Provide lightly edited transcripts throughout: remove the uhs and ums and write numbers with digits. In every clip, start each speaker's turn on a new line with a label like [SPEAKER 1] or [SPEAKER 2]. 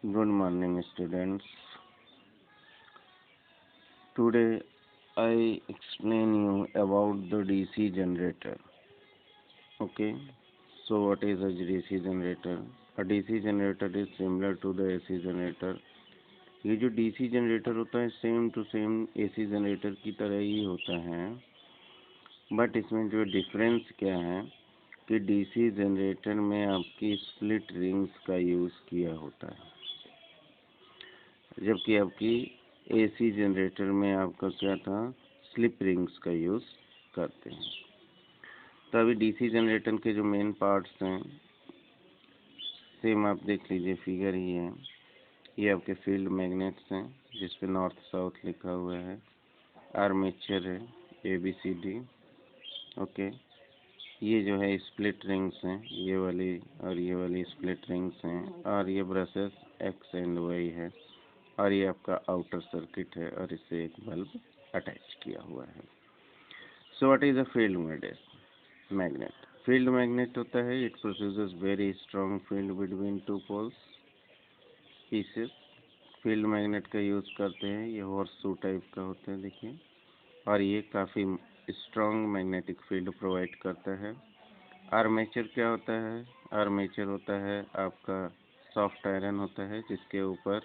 [SPEAKER 1] Good morning, students. Today I explain you about the DC generator. Okay. So what is a DC generator? A DC generator is similar to the AC generator. ये जो DC generator होता है same to same AC generator की तरह ही होता है, but इसमें जो डिफरेंस क्या है कि DC जनरेटर में आपकी स्प्लिट रिंग्स का यूज़ किया होता है, जबकि आपकी AC जनरेटर में आपका क्या था, स्लिप रिंग्स का यूज़ करते हैं। तो अभी DC जनरेटर के जो मेन पार्ट्स हैं सेम आप देख लीजिए, फिगर ही है। ये आपके फील्ड मैग्नेट्स हैं जिस पे नॉर्थ साउथ लिखा हुआ है, आर्मेचर है ABCD। ओके, ये जो है स्प्लिट रिंग्स हैं, ये वाली और ये वाली स्प्लिट रिंग्स हैं, और ये ब्रशेस X एंड Y है, और ये आपका आउटर सर्किट है और इससे एक बल्ब अटैच किया हुआ है। So what is a field magnet? Field magnet होता है, it produces very strong field between two poles pieces. Field magnet का यूज़ करते हैं, ये हॉर्स शू टाइप का होता है देखिए, और ये काफ़ी स्ट्रॉन्ग मैग्नेटिक फील्ड प्रोवाइड करता है। आर्मेचर क्या होता है? आर्मेचर होता है आपका सॉफ्ट आयरन होता है जिसके ऊपर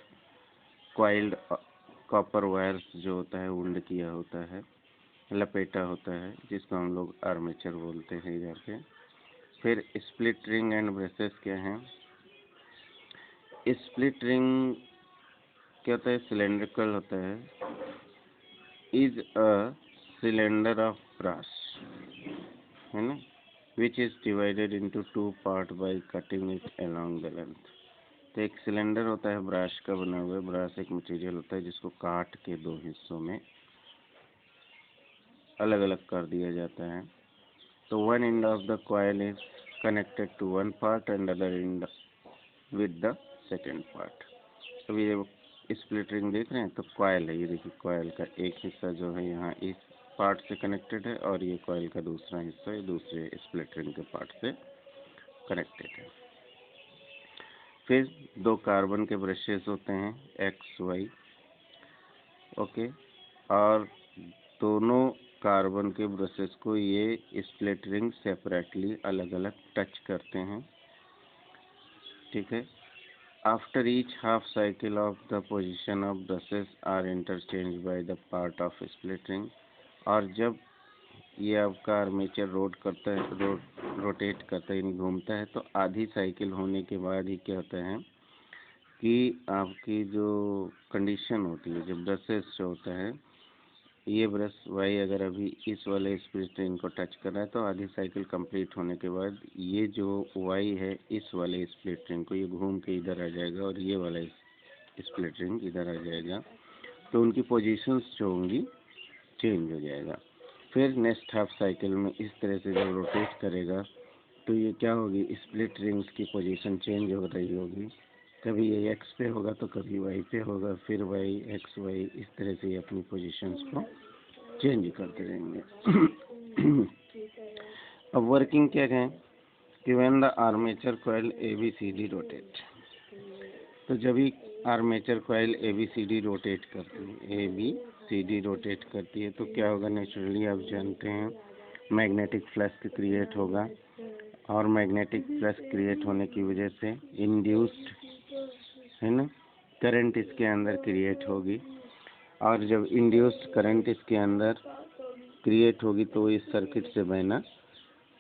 [SPEAKER 1] कॉइल्ड कॉपर वायर्स जो होता है वुंड किया होता है, लपेटा होता है, जिसको हम लोग आर्मेचर बोलते हैं इधर पे। फिर स्प्लिट रिंग एंड ब्रेसेस क्या हैं? स्प्लिट रिंग क्या होता है? सिलेंड्रिकल होता है, is a cylinder of brass, है ना, which is divided into two part by cutting it along the length. तो एक सिलेंडर होता है ब्रास का बना हुआ, ब्रास एक मटेरियल होता है जिसको काट के दो हिस्सों में अलग अलग कर दिया जाता है। तो one end of the coil is connected to one part and other end with the second part. अभी ये स्प्लिट रिंग देख रहे हैं, तो कॉइल है, ये देखिए कॉइल का एक हिस्सा जो है यहाँ इस पार्ट से कनेक्टेड है, और ये कॉइल का दूसरा हिस्सा ये दूसरे स्प्लिट रिंग के पार्ट से कनेक्टेड है। फिर दो कार्बन के ब्रशेस होते हैं X Y, ओके, और दोनों कार्बन के ब्रशेस को ये स्प्लिट रिंग सेपरेटली अलग अलग टच करते हैं, ठीक है। After each half cycle of the position of brushes are interchanged by the part of split ring। और जब ये आपका आर्मेचर रोटेट करता है यानी घूमता है, तो आधी साइकिल होने के बाद ही क्या होता है कि आपकी जो कंडीशन होती है, जो ब्रशेस जो होता है, ये ब्रश वाई अगर अभी इस वाले स्प्लिट रिंग को टच कर रहा है, तो आधी साइकिल कंप्लीट होने के बाद ये जो वाई है इस वाले स्प्लिट रिंग को ये घूम के इधर आ जाएगा, और ये वाला स्प्लिट रिंग इधर आ जाएगा, तो उनकी पोजीशंस जो होंगी चेंज हो जाएगा। फिर नेक्स्ट हाफ साइकिल में इस तरह से जब रोटेट करेगा तो ये क्या होगी, स्प्लिट रिंग्स की पोजीशन चेंज हो रही होगी, कभी ये एक्स पे होगा तो कभी वाई पे होगा, फिर वाई एक्स वाई, इस तरह से ये अपनी पोजीशंस को चेंज करते रहेंगे। अब वर्किंग क्या कहें कि when the armature coil ABCD rotate, तो जब भी आर्मेचर कॉइल ABCD रोटेट करती है, ABCD रोटेट करती है, तो क्या होगा, नेचुरली आप जानते हैं मैग्नेटिक फ्लक्स क्रिएट होगा, और मैग्नेटिक फ्लक्स क्रिएट होने की वजह से इंड्यूस्ड, है ना, करंट इसके अंदर क्रिएट होगी, और जब इंड्यूस्ड करंट इसके अंदर क्रिएट होगी तो इस सर्किट से बहना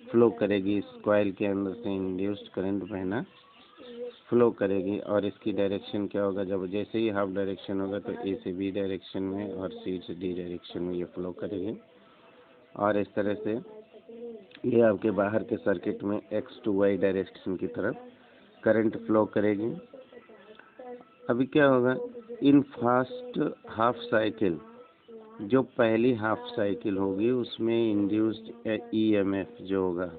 [SPEAKER 1] फ्लो करेगी, इस कॉइल के अंदर से इंड्यूस्ड करंट बहना फ्लो करेगी, और इसकी डायरेक्शन क्या होगा, जब जैसे ही हाफ डायरेक्शन होगा तो A से B डायरेक्शन में और C से D डायरेक्शन में ये फ्लो करेगी, और इस तरह से ये आपके बाहर के सर्किट में X to Y डायरेक्शन की तरफ करंट फ्लो करेगी। अभी क्या होगा, इन फर्स्ट हाफ साइकिल, जो पहली हाफ साइकिल होगी उसमें इंड्यूस्ड EMF जो होगा,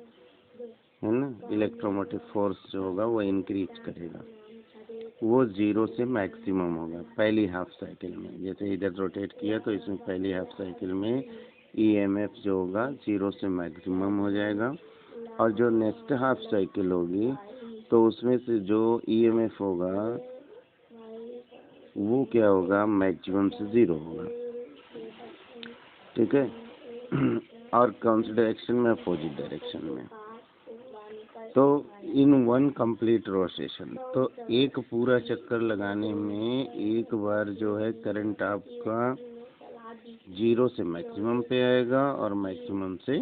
[SPEAKER 1] है ना, इलेक्ट्रोमोटिव फोर्स जो होगा वो इंक्रीज करेगा, वो 0 से मैक्सिमम होगा पहली हाफ साइकिल में। जैसे इधर रोटेट किया तो इसमें पहली हाफ साइकिल में EMF जो होगा 0 से मैक्सिमम हो जाएगा, और जो नेक्स्ट हाफ साइकिल होगी तो उसमें से जो EMF होगा वो क्या होगा, मैक्सिमम से 0 होगा। ठीक है। और कौन सी डायरेक्शन में, अपोजिट डायरेक्शन में। तो इन वन कंप्लीट रोटेशन, तो एक पूरा चक्कर लगाने में एक बार जो है करंट आपका 0 से मैक्सिमम पे आएगा और मैक्सिमम से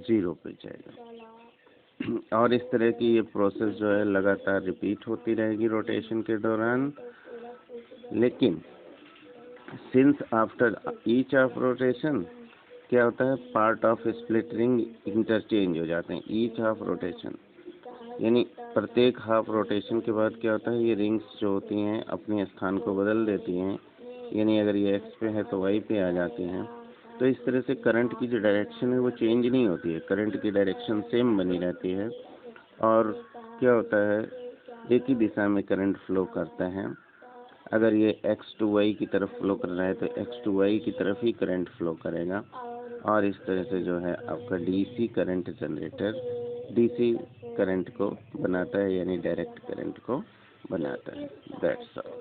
[SPEAKER 1] 0 पे जाएगा। और इस तरह की ये प्रोसेस जो है लगातार रिपीट होती रहेगी रोटेशन के दौरान। लेकिन since after each of rotation क्या होता है, part of split ring interchange हो जाते हैं। ईच हाफ रोटेशन यानी प्रत्येक हाफ रोटेशन के बाद क्या होता है, ये रिंग्स जो होती हैं अपने स्थान को बदल देती हैं। यानी अगर ये एक्स पे है तो वाई पे आ जाती हैं। तो इस तरह से करंट की जो डायरेक्शन है वो चेंज नहीं होती है, करंट की डायरेक्शन सेम बनी रहती है। और क्या होता है, एक ही दिशा में करंट फ्लो करता है। अगर ये एक्स टू वाई की तरफ फ्लो कर रहा है तो एक्स टू वाई की तरफ ही करंट फ्लो करेगा। और इस तरह से जो है आपका DC current generator DC current को बनाता है, यानी डायरेक्ट करंट को बनाता है। That's all.